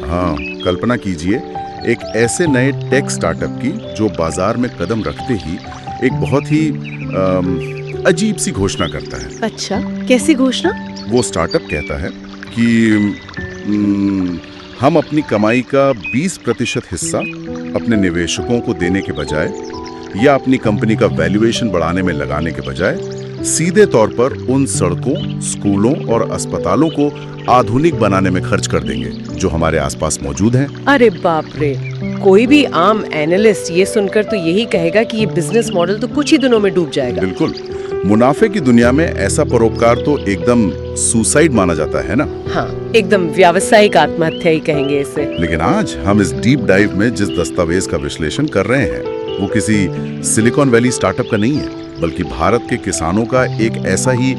हाँ, कल्पना कीजिए एक ऐसे नए टेक स्टार्टअप की जो बाजार में कदम रखते ही एक बहुत ही अजीब सी घोषणा करता है। अच्छा, कैसी घोषणा? वो स्टार्टअप कहता है कि हम अपनी कमाई का 20% हिस्सा अपने निवेशकों को देने के बजाय या अपनी कंपनी का वैल्यूएशन बढ़ाने में लगाने के बजाय सीधे तौर पर उन सड़कों, स्कूलों और अस्पतालों को आधुनिक बनाने में खर्च कर देंगे जो हमारे आसपास मौजूद हैं। अरे बाप रे, कोई भी आम एनालिस्ट ये सुनकर तो यही कहेगा कि ये बिजनेस मॉडल तो कुछ ही दिनों में डूब जाएगा। बिल्कुल, मुनाफे की दुनिया में ऐसा परोपकार तो एकदम सुसाइड माना जाता है ना। हाँ, एकदम व्यावसायिक आत्महत्या ही कहेंगे इसे। लेकिन आज हम इस डीप डाइव में जिस दस्तावेज का विश्लेषण कर रहे हैं वो किसी सिलिकॉन वैली स्टार्टअप का नहीं है, बल्कि भारत के किसानों का एक ऐसा ही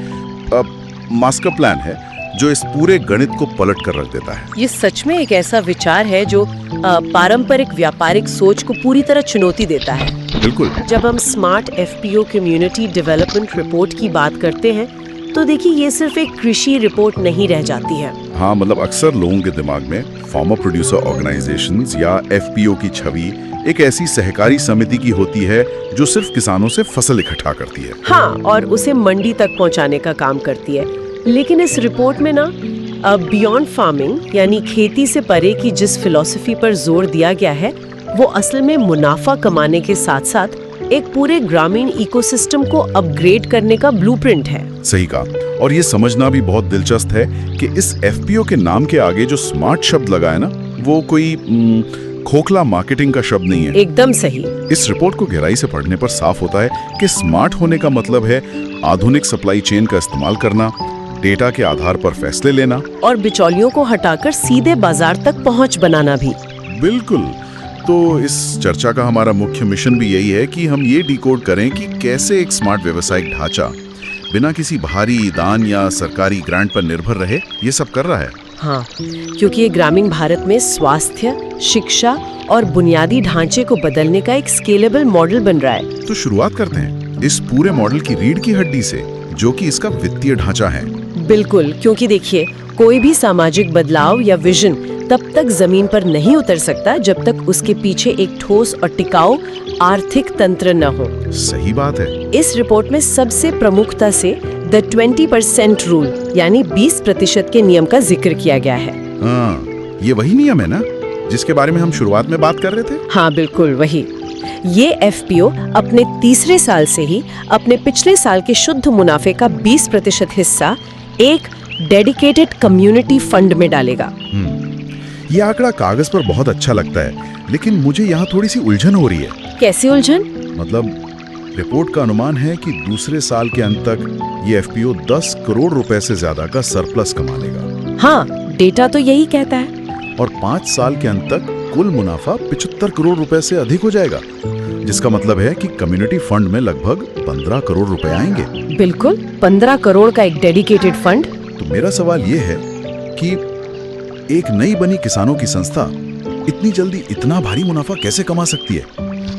मास्टर प्लान है जो इस पूरे गणित को पलट कर रख देता है। ये सच में एक ऐसा विचार है जो पारंपरिक व्यापारिक सोच को पूरी तरह चुनौती देता है। बिल्कुल। जब हम smart FPO community development report की बात करते हैं तो देखिए ये सिर्फ एक कृषि रिपोर्ट नहीं रह जाती है। हाँ, मतलब अक्सर लोगों के दिमाग में फार्मर प्रोड्यूसर ऑर्गेनाइजेशंस या एफपीओ की छवि एक ऐसी सहकारी समिति की होती है जो सिर्फ किसानों से फसल इकट्ठा करती है। हाँ, और उसे मंडी तक पहुंचाने का काम करती है। लेकिन इस रिपोर्ट में ना बियॉन्ड फार्मिंग यानी खेती से परे की जिस फिलॉसफी पर जोर दिया गया है वो असल में मुनाफा कमाने के साथ साथ एक पूरे ग्रामीण इकोसिस्टम को अपग्रेड करने का ब्लूप्रिंट है। सही कहा। और ये समझना भी बहुत दिलचस्प है कि इस एफपीओ के नाम के आगे जो स्मार्ट शब्द लगा है ना, वो कोई खोखला मार्केटिंग का शब्द नहीं है। एकदम सही। इस रिपोर्ट को गहराई से पढ़ने पर साफ होता है कि स्मार्ट होने का मतलब है आधुनिक सप्लाई चेन का इस्तेमाल करना, डेटा के आधार पर फैसले लेना और बिचौलियों को हटाकर सीधे बाजार तक पहुंच बनाना भी। बिल्कुल। तो इस चर्चा का हमारा मुख्य मिशन भी यही है कि हम ये डिकोड करें कि कैसे एक स्मार्ट व्यावसायिक ढांचा बिना किसी बाहरी दान या सरकारी ग्रांट पर निर्भर रहे ये सब कर रहा है। हाँ, क्योंकि ये ग्रामीण भारत में स्वास्थ्य, शिक्षा और बुनियादी ढांचे को बदलने का एक स्केलेबल मॉडल बन रहा है। तो शुरुआत करते हैं इस पूरे मॉडल की रीढ़ की हड्डी से, जो कि इसका वित्तीय ढांचा है। बिल्कुल, क्योंकि देखिए कोई भी सामाजिक बदलाव या विजन तब तक जमीन पर नहीं उतर सकता जब तक उसके पीछे एक ठोस और टिकाऊ आर्थिक तंत्र न हो। सही बात है। इस रिपोर्ट में सबसे प्रमुखता से द 20% रूल यानी 20% के नियम का जिक्र किया गया है। हाँ, ये वही नियम है ना जिसके बारे में हम शुरुआत में बात कर रहे थे। हाँ बिल्कुल वही। ये एफपीओ अपने तीसरे साल से ही अपने पिछले साल के शुद्ध मुनाफे का 20% हिस्सा एक डेडिकेटेड कम्युनिटी फंड में डालेगा। ये आंकड़ा कागज पर बहुत अच्छा लगता है, लेकिन मुझे यहाँ थोड़ी सी उलझन हो रही है। कैसी उलझन? मतलब रिपोर्ट का अनुमान है कि दूसरे साल के अंत तक ये एफपीओ 10 करोड़ रुपए से ज्यादा का सरप्लस कमा लेगा। हाँ, डेटा तो यही कहता है। और 5 साल के अंत तक कुल मुनाफा 75 करोड़ रुपए से अधिक हो जाएगा, जिसका मतलब है कि कम्युनिटी फंड में लगभग 15 करोड़ रुपए आएंगे। बिल्कुल, 15 करोड़ का एक डेडिकेटेड फंड। तो मेरा सवाल ये है कि एक नई बनी किसानों की संस्था इतनी जल्दी इतना भारी मुनाफा कैसे कमा सकती है?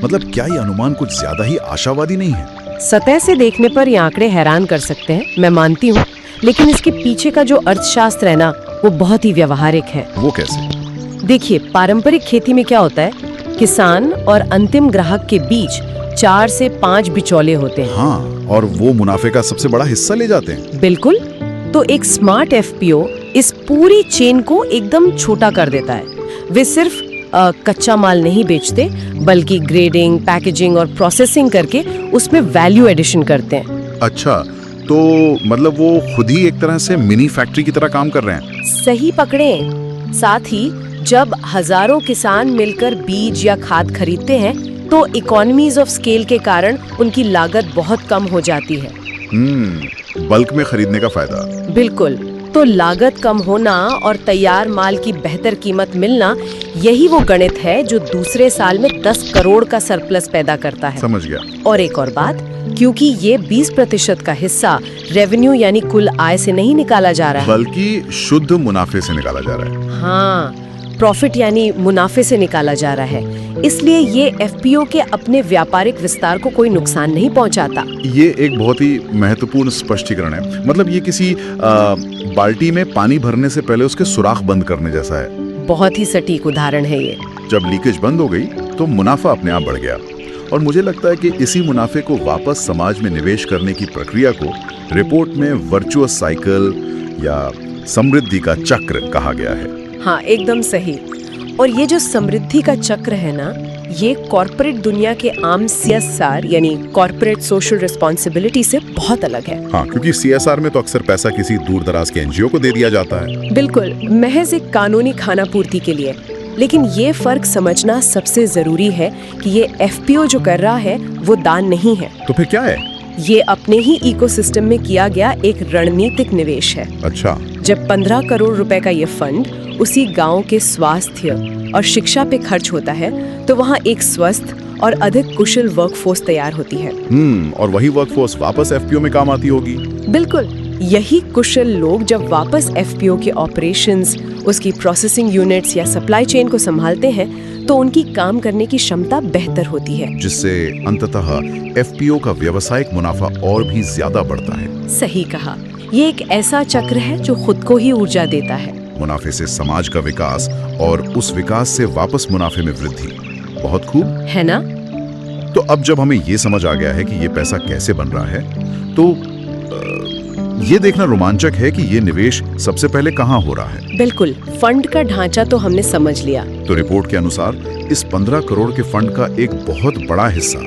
मतलब क्या ये अनुमान कुछ ज्यादा ही आशावादी नहीं है? सतह से देखने पर ये आंकड़े हैरान कर सकते हैं, मैं मानती हूँ, लेकिन इसके पीछे का जो अर्थशास्त्र है ना, वो बहुत ही व्यवहारिक है। वो कैसे? देखिए, पारंपरिक खेती में क्या होता है, किसान और अंतिम ग्राहक के बीच 4 से 5 बिचौले होते हैं। हाँ, और वो मुनाफे का सबसे बड़ा हिस्सा ले जाते हैं। बिल्कुल। तो एक स्मार्ट एफपीओ इस पूरी चेन को एकदम छोटा कर देता है। वे सिर्फ कच्चा माल नहीं बेचते, बल्कि ग्रेडिंग, पैकेजिंग और प्रोसेसिंग करके उसमें वैल्यू एडिशन करते हैं। अच्छा, तो मतलब वो खुद ही एक तरह से मिनी फैक्ट्री की तरह काम कर रहे हैं। सही पकड़े। साथ ही जब हजारों किसान मिलकर बीज या खाद खरीदते हैं तो इकोनॉमीज ऑफ स्केल के कारण उनकी लागत बहुत कम हो जाती है। बल्क में खरीदने का फायदा। बिल्कुल। तो लागत कम होना और तैयार माल की बेहतर कीमत मिलना, यही वो गणित है जो दूसरे साल में 10 करोड़ का सरप्लस पैदा करता है। समझ गया। और एक और बात, क्योंकि ये 20% का हिस्सा रेवेन्यू यानी कुल आय से नहीं निकाला जा रहा है, बल्कि शुद्ध मुनाफे से निकाला जा रहा है। हाँ, प्रॉफिट यानी मुनाफे से निकाला जा रहा है। इसलिए ये एफपीओ के अपने व्यापारिक विस्तार को कोई नुकसान नहीं पहुंचाता। ये एक बहुत ही महत्वपूर्ण स्पष्टीकरण है। मतलब ये किसी बाल्टी में पानी भरने से पहले उसके सुराख बंद करने जैसा है। बहुत ही सटीक उदाहरण है ये। जब लीकेज बंद हो गई तो मुनाफा अपने आप बढ़ गया, और मुझे लगता है कि इसी मुनाफे को वापस समाज में निवेश करने की प्रक्रिया को रिपोर्ट में वर्चुअस साइकिल या समृद्धि का चक्र कहा गया है। हाँ, एकदम सही। और ये जो समृद्धि का चक्र है ना, ये कॉर्पोरेट दुनिया के आम CSR यानी कॉर्पोरेट सोशल रिस्पॉन्सिबिलिटी से बहुत अलग है। हाँ, क्योंकि CSR में तो अक्सर पैसा किसी दूर दराज के NGO को दे दिया जाता है। बिल्कुल, महज एक कानूनी खाना पूर्ति के लिए। लेकिन ये फर्क समझना सबसे जरूरी है कि ये FPO जो कर रहा है वो दान नहीं है। तो फिर क्या है? ये अपने ही इकोसिस्टम में किया गया एक रणनीतिक निवेश है। अच्छा। जब 15 करोड़ रुपए का ये फंड उसी गांव के स्वास्थ्य और शिक्षा पे खर्च होता है तो वहाँ एक स्वस्थ और अधिक कुशल वर्कफोर्स तैयार होती है। और वही वर्कफोर्स वापस FPO में काम आती होगी। बिल्कुल, यही कुशल लोग जब वापस FPO के ऑपरेशंस, उसकी प्रोसेसिंग यूनिट्स या सप्लाई चेन को संभालते हैं तो उनकी काम करने की क्षमता बेहतर होती है, जिससे अंततः FPO का व्यवसायिक मुनाफा और भी ज्यादा बढ़ता है। सही कहा। ये एक ऐसा चक्र है जो खुद को ही ऊर्जा देता है। मुनाफे से समाज का विकास और उस विकास से वापस मुनाफे में वृद्धि। बहुत खूब है ना? तो अब जब हमें ये समझ आ गया है कि ये पैसा कैसे बन रहा है, तो ये देखना रोमांचक है कि ये निवेश सबसे पहले कहाँ हो रहा है। बिल्कुल, फंड का ढांचा तो हमने समझ लिया। तो रिपोर्ट के अनुसार इस 15 करोड़ के फंड का एक बहुत बड़ा हिस्सा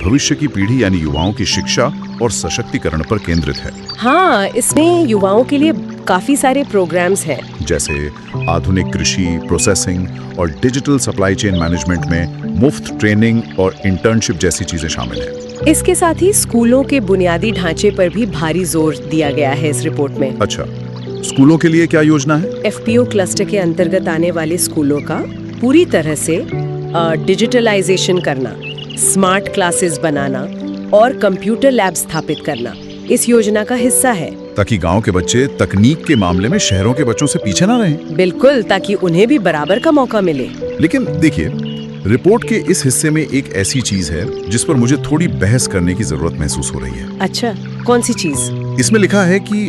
भविष्य की पीढ़ी यानी युवाओं की शिक्षा और सशक्तिकरण पर केंद्रित है। हाँ, इसमें युवाओं के लिए काफी सारे प्रोग्राम्स हैं, जैसे आधुनिक कृषि, प्रोसेसिंग और डिजिटल सप्लाई चेन मैनेजमेंट में मुफ्त ट्रेनिंग और इंटर्नशिप जैसी चीजें शामिल हैं। इसके साथ ही स्कूलों के बुनियादी ढांचे पर भी भारी जोर दिया गया है इस रिपोर्ट में। अच्छा, स्कूलों के लिए क्या योजना है? FPO क्लस्टर के अंतर्गत आने वाले स्कूलों का पूरी तरह से डिजिटलाइजेशन करना, स्मार्ट क्लासेस बनाना और कंप्यूटर लैब स्थापित करना इस योजना का हिस्सा है, ताकि गांव के बच्चे तकनीक के मामले में शहरों के बच्चों से पीछे ना रहें। बिल्कुल, ताकि उन्हें भी बराबर का मौका मिले। लेकिन देखिए, रिपोर्ट के इस हिस्से में एक ऐसी चीज है जिस पर मुझे थोड़ी बहस करने की जरूरत महसूस हो रही है। अच्छा, कौन सी चीज? इसमें लिखा है कि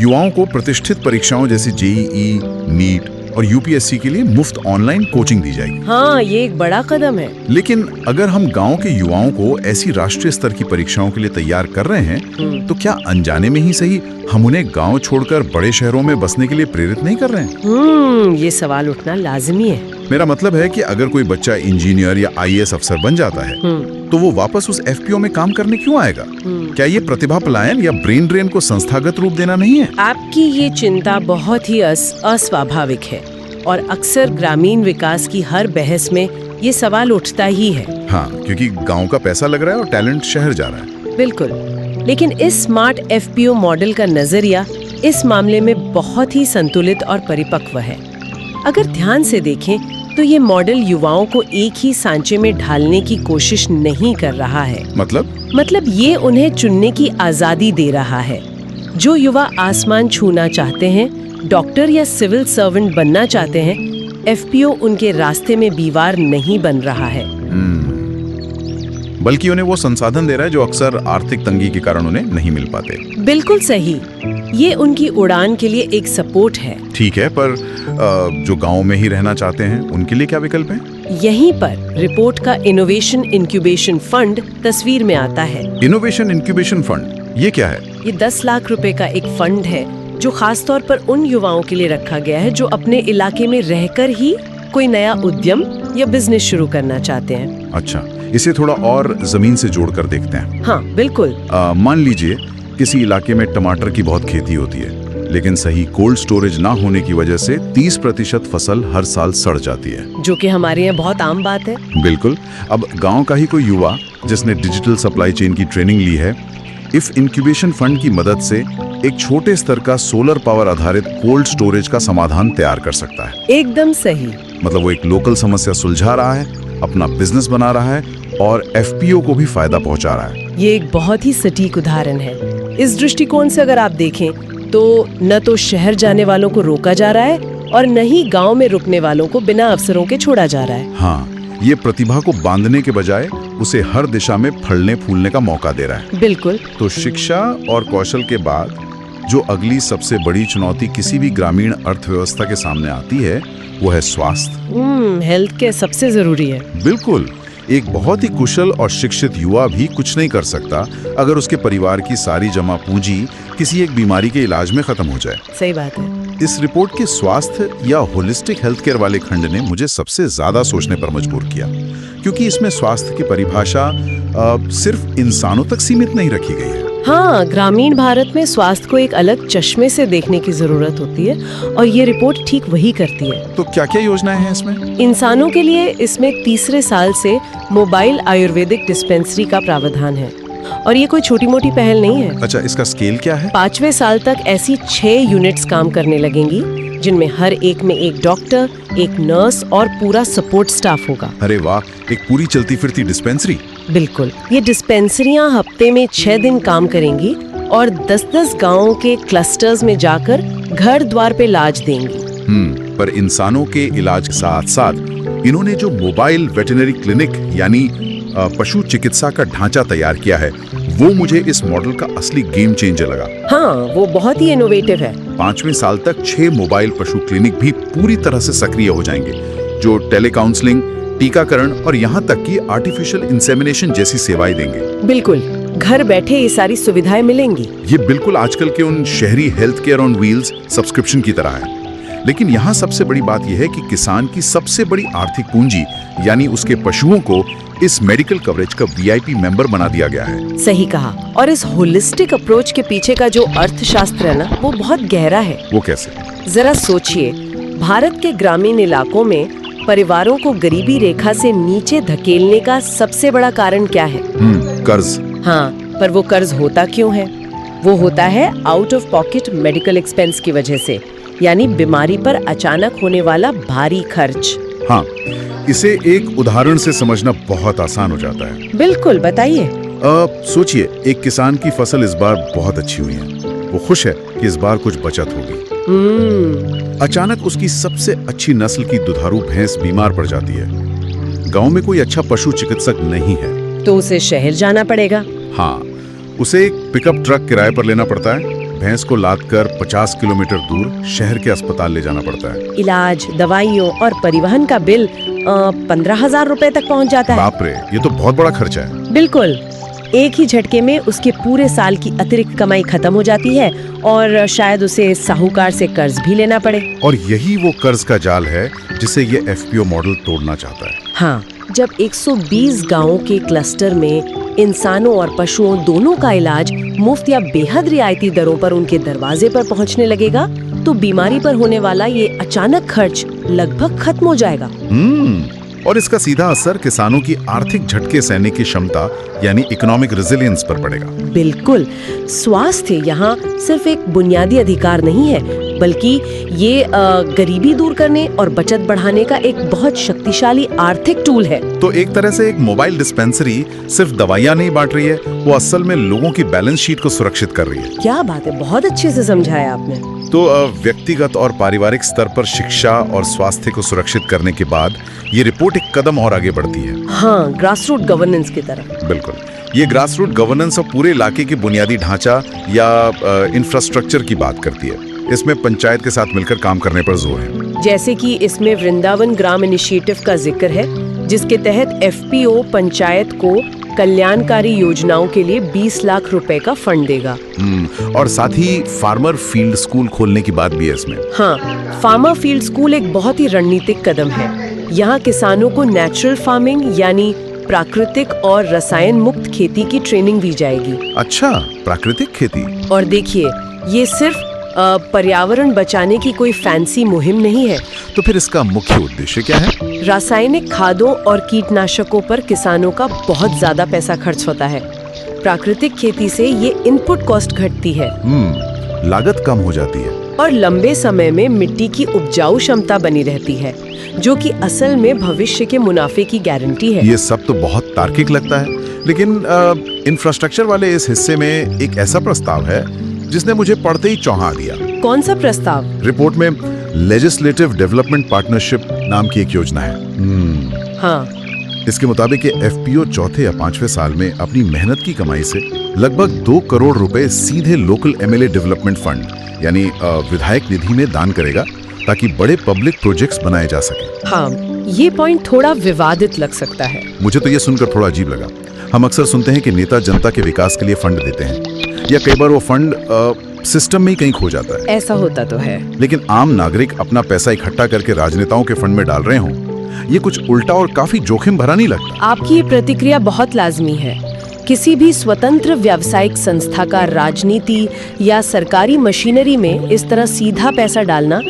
युवाओं को प्रतिष्ठित परीक्षाओं जैसे JEE, नीट और UPSC के लिए मुफ्त ऑनलाइन कोचिंग दी जाएगी। हाँ, ये एक बड़ा कदम है। लेकिन अगर हम गांव के युवाओं को ऐसी राष्ट्रीय स्तर की परीक्षाओं के लिए तैयार कर रहे हैं, तो क्या अनजाने में ही सही हम उन्हें गांव छोड़कर बड़े शहरों में बसने के लिए प्रेरित नहीं कर रहे हैं? ये सवाल उठना लाजमी है। मेरा मतलब है कि अगर कोई बच्चा इंजीनियर या IAS अफसर बन जाता है, तो वो वापस उस FPO में काम करने क्यों आएगा? क्या ये प्रतिभा पलायन या ब्रेन ड्रेन को संस्थागत रूप देना नहीं है? आपकी ये चिंता बहुत ही अस्वाभाविक है और अक्सर ग्रामीण विकास की हर बहस में ये सवाल उठता ही है। हाँ, क्योंकि गांव का पैसा लग रहा है और टैलेंट शहर जा रहा है। बिल्कुल, लेकिन इस स्मार्ट FPO मॉडल का नजरिया इस मामले में बहुत ही संतुलित और परिपक्व है। अगर ध्यान से देखें तो ये मॉडल युवाओं को एक ही सांचे में ढालने की कोशिश नहीं कर रहा है। मतलब ये उन्हें चुनने की आजादी दे रहा है। जो युवा आसमान छूना चाहते हैं, डॉक्टर या सिविल सर्वेंट बनना चाहते हैं, FPO उनके रास्ते में दीवार नहीं बन रहा है, बल्कि उन्हें वो संसाधन दे रहा है जो अक्सर आर्थिक तंगी के कारण उन्हें नहीं मिल पाते। बिल्कुल सही, ये उनकी उड़ान के लिए एक सपोर्ट है। ठीक है, पर जो गांव में ही रहना चाहते हैं उनके लिए क्या विकल्प है? यहीं पर रिपोर्ट का इनोवेशन इंक्यूबेशन फंड तस्वीर में आता है। इनोवेशन इंक्यूबेशन फंड, ये क्या है? ये 10 लाख रुपए का एक फंड है जो खास तौर पर उन युवाओं के लिए रखा गया है जो अपने इलाके में रहकर ही कोई नया उद्यम या बिजनेस शुरू करना चाहते हैं। अच्छा, इसे थोड़ा और जमीन से जोड़कर देखते हैं। हाँ, बिल्कुल। मान लीजिए किसी इलाके में टमाटर की बहुत खेती होती है, लेकिन सही कोल्ड स्टोरेज ना होने की वजह से 30% फसल हर साल सड़ जाती है, जो कि हमारे यहाँ बहुत आम बात है। बिल्कुल। अब गांव का ही कोई युवा जिसने डिजिटल सप्लाई चेन की ट्रेनिंग ली है, इफ इंक्यूबेशन फंड की मदद से एक छोटे स्तर का सोलर पावर आधारित कोल्ड स्टोरेज का समाधान तैयार कर सकता है। एकदम सही। मतलब वो एक लोकल समस्या सुलझा रहा है, अपना बिजनेस बना रहा है और FPO को भी फायदा पहुंचा रहा है। ये एक बहुत ही सटीक उदाहरण है। इस दृष्टिकोण से अगर आप देखें तो न तो शहर जाने वालों को रोका जा रहा है और न ही गांव में रुकने वालों को बिना अवसरों के छोड़ा जा रहा है। हाँ, ये प्रतिभा को बांधने के बजाय उसे हर दिशा में फलने फूलने का मौका दे रहा है। बिल्कुल। तो शिक्षा और कौशल के बाद जो अगली सबसे बड़ी चुनौती किसी भी ग्रामीण अर्थव्यवस्था के सामने आती है वो है स्वास्थ्य। हेल्थ केयर सबसे जरूरी है। बिल्कुल। एक बहुत ही कुशल और शिक्षित युवा भी कुछ नहीं कर सकता अगर उसके परिवार की सारी जमा पूंजी किसी एक बीमारी के इलाज में खत्म हो जाए। सही बात है। इस रिपोर्ट के स्वास्थ्य या होलिस्टिक हेल्थ केयर वाले खंड ने मुझे सबसे ज्यादा सोचने पर मजबूर किया, क्योंकि इसमें स्वास्थ्य की परिभाषा सिर्फ इंसानों तक सीमित नहीं रखी गई है। हाँ, ग्रामीण भारत में स्वास्थ्य को एक अलग चश्मे से देखने की जरूरत होती है और ये रिपोर्ट ठीक वही करती है। तो क्या क्या योजनाएं हैं इसमें? इंसानों के लिए इसमें तीसरे साल से मोबाइल आयुर्वेदिक डिस्पेंसरी का प्रावधान है और ये कोई छोटी मोटी पहल नहीं है। अच्छा, इसका स्केल क्या है? 5वें साल तक ऐसी 6 यूनिट्स काम करने लगेंगी, जिनमें हर एक में एक डॉक्टर, एक नर्स और पूरा सपोर्ट स्टाफ होगा। अरे वाह, एक पूरी चलती फिरती डिस्पेंसरी। बिल्कुल। ये डिस्पेंसरियां हफ्ते में 6 दिन काम करेंगी और 10-10 गांवों के क्लस्टर्स में जाकर घर द्वार पे इलाज देंगी। पर इंसानों के इलाज के साथ साथ इन्होंने जो मोबाइल वेटरनरी क्लिनिक यानी पशु चिकित्सा का ढांचा तैयार किया है, वो मुझे इस मॉडल का असली गेम चेंजर लगा। हाँ, वो बहुत ही इनोवेटिव है। 5वें साल तक 6 मोबाइल पशु क्लिनिक भी पूरी तरह से सक्रिय हो जाएंगे, जो टेली काउंसलिंग, टीकाकरण और यहाँ तक कि आर्टिफिशियल इंसेमिनेशन जैसी सेवाएं देंगे। बिल्कुल, घर बैठे ये सारी सुविधाएं मिलेंगी। ये बिल्कुल आजकल के उन शहरी health care on wheels subscription की तरह है। लेकिन यहाँ सबसे बड़ी बात यह है कि किसान की सबसे बड़ी आर्थिक पूंजी यानी उसके पशुओं को इस मेडिकल कवरेज का वीआईपी मेंबर बना दिया गया है। सही कहा। और इस होलिस्टिक अप्रोच के पीछे का जो अर्थशास्त्र है ना, वो बहुत गहरा है। वो कैसे? जरा सोचिए, भारत के ग्रामीण इलाकों में परिवारों को गरीबी रेखा से नीचे धकेलने का सबसे बड़ा कारण क्या है? कर्ज। हाँ, पर वो कर्ज होता क्यों है? वो होता है out of pocket medical expense की वजह से, यानी बीमारी पर अचानक होने वाला भारी खर्च। हाँ, इसे एक उदाहरण से समझना बहुत आसान हो जाता है। बिल्कुल, बताइए। सोचिए, एक किसान की फसल इस बार बहुत अच्छी हुई है। वो खुश है कि इस बार कुछ बचत होगी। अचानक उसकी सबसे अच्छी नस्ल की दुधारू भैंस बीमार पड़ जाती है। गांव में कोई अच्छा पशु चिकित्सक नहीं है, तो उसे शहर जाना पड़ेगा। हाँ, उसे एक पिकअप ट्रक किराए पर लेना पड़ता है। भैंस को लादकर 50 किलोमीटर दूर शहर के अस्पताल ले जाना पड़ता है। इलाज, दवाइयों और परिवहन का बिल 15,000 रुपए तक पहुंच जाता है। बाप रे, ये तो बहुत बड़ा खर्चा है। बिल्कुल। एक ही झटके में उसके पूरे साल की अतिरिक्त कमाई खत्म हो जाती है और शायद उसे साहूकार से कर्ज भी लेना पड़े। और यही वो कर्ज का जाल है जिसे ये एफपीओ मॉडल तोड़ना चाहता है। हाँ, जब 120 गांवों के क्लस्टर में इंसानों और पशुओं दोनों का इलाज मुफ्त या बेहद रियायती दरों पर उनके दरवाजे पर पहुंचने लगेगा, तो बीमारी पर होने वाला ये अचानक खर्च लगभग खत्म हो जाएगा। और इसका सीधा असर किसानों की आर्थिक झटके सहने की क्षमता यानी इकोनॉमिक रेजिलियंस पर पड़ेगा। बिल्कुल। स्वास्थ्य यहाँ सिर्फ एक बुनियादी अधिकार नहीं है, बल्कि ये गरीबी दूर करने और बचत बढ़ाने का एक बहुत शक्तिशाली आर्थिक टूल है। तो एक तरह से एक मोबाइल डिस्पेंसरी सिर्फ दवाइयाँ नहीं बांट रही है, वो असल में लोगों की बैलेंस शीट को सुरक्षित कर रही है। क्या बात है, बहुत अच्छे से समझाया आपने। तो व्यक्तिगत और पारिवारिक स्तर पर शिक्षा और स्वास्थ्य को सुरक्षित करने के बाद ये रिपोर्ट एक कदम और आगे बढ़ती है। हाँ, ग्रासरूट गवर्नेंस की तरह। बिल्कुल, ये ग्रासरूट गवर्नेंस और पूरे इलाके के बुनियादी ढांचा या इंफ्रास्ट्रक्चर की बात करती है। इसमें पंचायत के साथ मिलकर काम करने पर जोर है। जैसे कि इसमें वृंदावन ग्राम इनिशिएटिव का जिक्र है, जिसके तहत एफपीओ पंचायत को कल्याणकारी योजनाओं के लिए 20 लाख रुपए का फंड देगा। और साथ ही फार्मर फील्ड स्कूल खोलने की बात भी है इसमें। हाँ, फार्मर फील्ड स्कूल एक बहुत ही रणनीतिक कदम है। यहाँ किसानों को नेचुरल फार्मिंग यानी प्राकृतिक और रसायन मुक्त खेती की ट्रेनिंग दी जाएगी। अच्छा, प्राकृतिक खेती। और देखिए, ये सिर्फ पर्यावरण बचाने की कोई फैंसी मुहिम नहीं है। तो फिर इसका मुख्य उद्देश्य क्या है? रासायनिक खादों और कीटनाशकों पर किसानों का बहुत ज्यादा पैसा खर्च होता है। प्राकृतिक खेती से ये इनपुट कॉस्ट घटती है, लागत कम हो जाती है और लंबे समय में मिट्टी की उपजाऊ क्षमता बनी रहती है, जो कि असल में भविष्य के मुनाफे की गारंटी है। ये सब तो बहुत तार्किक लगता है, लेकिन इंफ्रास्ट्रक्चर वाले इस हिस्से में एक ऐसा प्रस्ताव है जिसने मुझे पढ़ते ही चौंका दिया। कौन सा प्रस्ताव? रिपोर्ट में लेजिस्लेटिव डेवलपमेंट पार्टनरशिप नाम की एक योजना है। हाँ, इसके मुताबिक एफपीओ चौथे या 5वें साल में अपनी मेहनत की कमाई से लगभग 2 करोड़ रुपए सीधे लोकल एमएलए डेवलपमेंट फंड यानी विधायक निधि में दान करेगा ताकि बड़े पब्लिक प्रोजेक्ट्स बनाए जा सके। हाँ, ये पॉइंट थोड़ा विवादित लग सकता है। मुझे तो ये सुनकर थोड़ा अजीब लगा। हम अक्सर सुनते हैं कि नेता जनता के विकास के लिए फंड देते हैं या कई बार वो फंड सिस्टम में ही कहीं खो जाता है। ऐसा होता तो है। लेकिन आम नागरिक अपना पैसा इकट्ठा करके राजनेताओं के फंड में डाल रहे हों, ये कुछ उल्टा और काफी जोखिम भरा नहीं लगता? आपकी ये प्रतिक्रिया बहुत लाजमी है। किसी भी स्वतंत्र व्यावसायिक संस्था का राजनीति या सरकारी मशीनरी में इस तरह सीधा पैसा डालना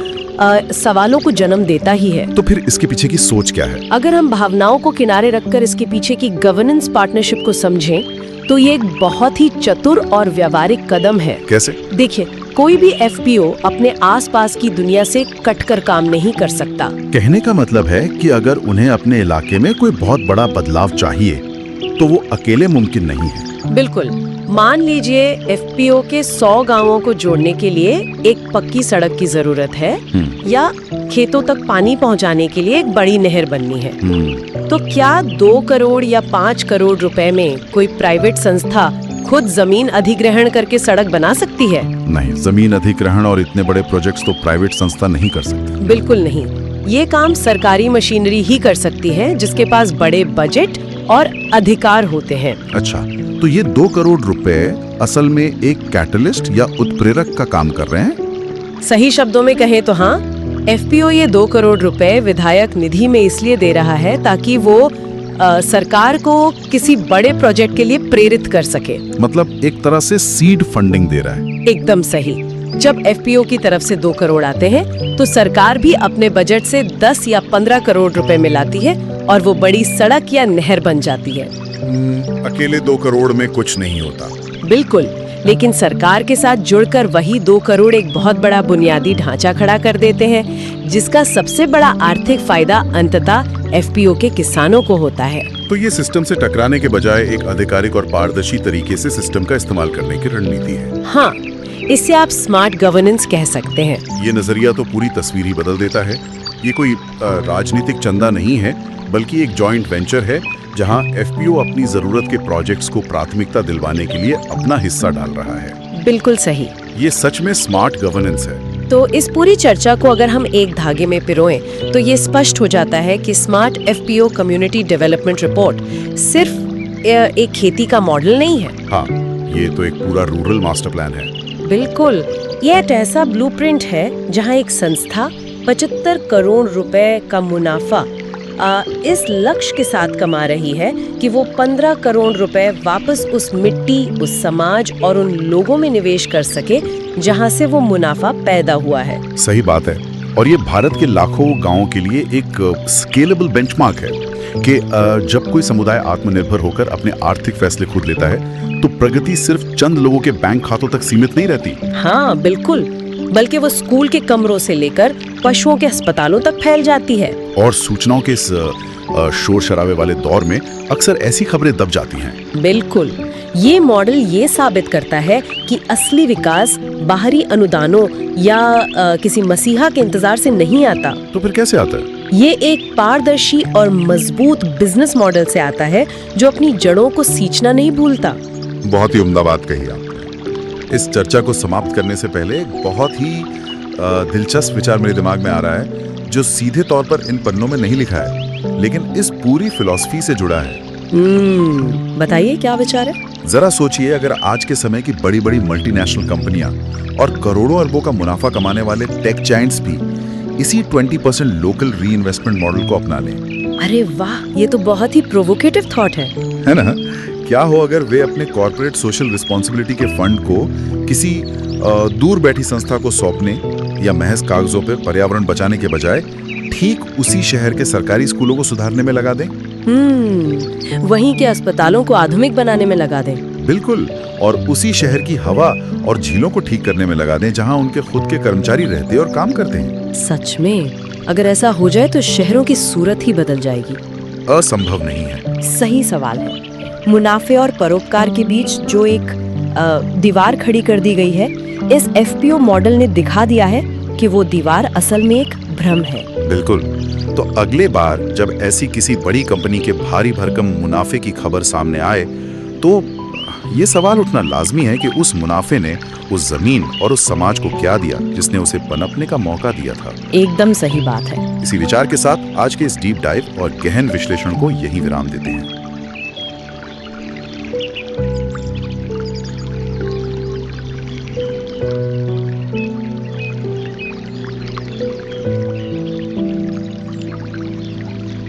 सवालों को जन्म देता ही है। तो फिर इसके पीछे की सोच क्या है? अगर हम भावनाओं को किनारे रखकर इसके पीछे की गवर्नेंस पार्टनरशिप को समझें तो ये एक बहुत ही चतुर और व्यावहारिक कदम है। कैसे? देखिए, कोई भी एफपीओ अपने आसपास की दुनिया से कटकर काम नहीं कर सकता। कहने का मतलब है कि अगर उन्हें अपने इलाके में कोई बहुत बड़ा बदलाव चाहिए तो वो अकेले मुमकिन नहीं है। बिल्कुल। मान लीजिए एफपीओ के 100 गांवों को जोड़ने के लिए एक पक्की सड़क की जरूरत है या खेतों तक पानी पहुंचाने के लिए एक बड़ी नहर बननी है। तो क्या 2 करोड़ या 5 करोड़ रुपए में कोई प्राइवेट संस्था खुद जमीन अधिग्रहण करके सड़क बना सकती है? नहीं, जमीन अधिग्रहण और इतने बड़े प्रोजेक्ट्स तो प्राइवेट संस्था नहीं कर सकती। बिल्कुल नहीं। ये काम सरकारी मशीनरी ही कर सकती है जिसके पास बड़े बजट और अधिकार होते हैं। अच्छा, तो ये 2 करोड़ रुपए असल में एक कैटलिस्ट या उत्प्रेरक का काम कर रहे हैं? सही शब्दों में कहें तो हाँ, एफपीओ ये 2 करोड़ रुपए विधायक निधि में इसलिए दे रहा है ताकि वो सरकार को किसी बड़े प्रोजेक्ट के लिए प्रेरित कर सके। मतलब एक तरह से सीड फंडिंग दे रहा है। एकदम सही। जब एफपीओ की तरफ से 2 करोड़ आते हैं तो सरकार भी अपने बजट से 10 या 15 करोड़ रुपए मिलाती है और वो बड़ी सड़क या नहर बन जाती है। अकेले 2 करोड़ में कुछ नहीं होता। बिल्कुल, लेकिन सरकार के साथ जुड़कर वही 2 करोड़ एक बहुत बड़ा बुनियादी ढांचा खड़ा कर देते हैं जिसका सबसे बड़ा आर्थिक फायदा अंततः एफपीओ के किसानों को होता है। तो ये सिस्टम से टकराने के बजाय एक आधिकारिक और पारदर्शी तरीके से सिस्टम का इस्तेमाल करने की रणनीति है। हाँ, इससे आप स्मार्ट गवर्नेंस कह सकते हैं। ये नजरिया तो पूरी तस्वीर ही बदल देता है। ये कोई राजनीतिक चंदा नहीं है बल्कि एक जॉइंट वेंचर है जहां एफपीओ अपनी जरूरत के प्रोजेक्ट्स को प्राथमिकता दिलवाने के लिए अपना हिस्सा डाल रहा है। बिल्कुल सही। ये सच में स्मार्ट गवर्नेंस है। तो इस पूरी चर्चा को अगर हम एक धागे में पिरोएं तो ये स्पष्ट हो जाता है कि smart FPO community development report सिर्फ एक खेती का मॉडल नहीं है। हाँ, ये तो एक पूरा रूरल मास्टर प्लान है। बिल्कुल, ये एक ऐसा ब्लूप्रिंट है जहां एक संस्था 75 करोड़ रुपए का मुनाफा इस लक्ष्य के साथ कमा रही है कि वो 15 करोड़ रुपए वापस उस मिट्टी, उस समाज और उन लोगों में निवेश कर सके जहां से वो मुनाफा पैदा हुआ है। सही बात है। और ये भारत के लाखों गांवों के लिए एक स्केलेबल बेंचमार्क है कि जब कोई समुदाय आत्मनिर्भर होकर अपने आर्थिक फैसले खुद लेता है तो प्रगति सिर्फ चंद लोगों के बैंक खातों तक सीमित नहीं रहती। हाँ बिल्कुल, बल्कि वो स्कूल के कमरों से लेकर पशुओं के अस्पतालों तक फैल जाती है। और सूचनाओं के इस शोर शराबे वाले दौर में अक्सर ऐसी खबरें दब जाती हैं। बिल्कुल, ये मॉडल ये साबित करता है कि असली विकास बाहरी अनुदानों या किसी मसीहा के इंतजार से नहीं आता। तो फिर कैसे आता है? ये एक पारदर्शी और मजबूत बिजनेस मॉडल से आता है जो अपनी जड़ों को सींचना नहीं भूलता। बहुत ही उम्दा बात कही आपने। इस चर्चा को समाप्त करने से पहले एक बहुत ही दिलचस्प विचार मेरे दिमाग में आ रहा है जो सीधे तौर पर इन पन्नों में नहीं लिखा है लेकिन इस पूरी फिलॉसफी से जुड़ा है। बताइए क्या विचार है? जरा सोचिए, अगर आज के समय की बड़ी बड़ी मल्टीनेशनल कंपनियां और करोड़ों अरबों का मुनाफा कमाने वाले टेक जायंट्स भी इसी 20% लोकल री इन्वेस्टमेंट मॉडल को अपना लें। अरे वाह, ये तो बहुत ही प्रोवोकेटिव थॉट है ना? क्या हो अगर वे अपने कॉर्पोरेट सोशल रिस्पॉन्सिबिलिटी के फंड को किसी दूर बैठी संस्था को सौंपने या महज कागजों पर पर्यावरण बचाने के बजाय ठीक उसी शहर के सरकारी स्कूलों को सुधारने में लगा दें? वहीं के अस्पतालों को आधुनिक बनाने में लगा दें। बिल्कुल, और उसी शहर की हवा और झीलों को ठीक करने में लगा दें जहां उनके खुद के कर्मचारी रहते और काम करते हैं। सच में, अगर ऐसा हो जाए तो शहरों की सूरत ही बदल जाएगी। असंभव नहीं है। सही सवाल है। मुनाफे और परोपकार के बीच जो एक दीवार खड़ी कर दी गई है, इस एफपीओ मॉडल ने दिखा दिया है कि वो दीवार असल में एक भ्रम है। बिल्कुल। तो अगले बार जब ऐसी किसी बड़ी कंपनी के भारी भरकम मुनाफे की खबर सामने आए तो ये सवाल उठना लाजमी है कि उस मुनाफे ने उस जमीन और उस समाज को क्या दिया जिसने उसे पनपने का मौका दिया था। एकदम सही बात है। इसी विचार के साथ आज के इस डीप डाइव और गहन विश्लेषण को यहीं विराम देते हैं।